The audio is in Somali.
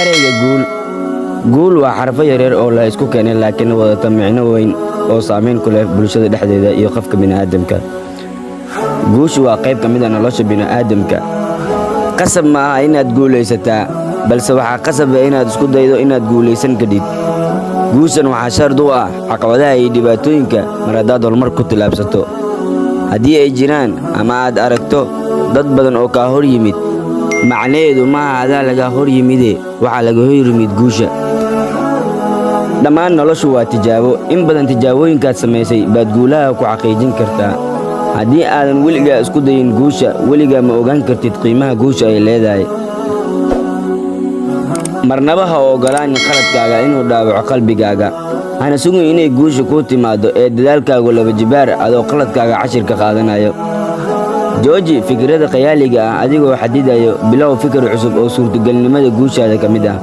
ereyga guul waa xarfo yaryar oo la isku keenay laakiin wadata micno weyn oo saameyn ku leh bulshada dhexdeeda iyo qofka bini'aadamka. Guushu waa qayb ka mid ah nolosha bini'aadamka. Qasab ma aha inaad guulaysataa, balse waxaa qasab ah inaad isku daydo inaad guulaysan kadib. Guushan waxaa shart u ah caqabadaha iyo dhibaatooyinka mar haddaad horumar ku tillaabsato. Haddii ay jiraan ama aad aragto dad badan oo kaa hor yimid, macnaheedu maaha adaa laga hor yimide, waxaa laga hor yimid guusha. Dhammaan noloshu waa tijaabo. In badan tijaabooyinkaad samaysay baad guulaha ku xaqiijin kartaa. Haddii aadan weligaa isku dayin guusha, weligaa ma ogaan kartid qiimaha guusha ay leedahay. Marnaba ha ogolaan qaladkaaga inuu dhaawaco qalbigaaga. Hana sugin inay guusha kuu timaado ee dadaalkaagu laba jibaar adoo qaladkaaga cashir ka qaadanayo. Jooji fikrada khayaaliga ah adigoo xadidayo, bilow fikir cusub oo suurtagalnimada guushaada ka mid ah.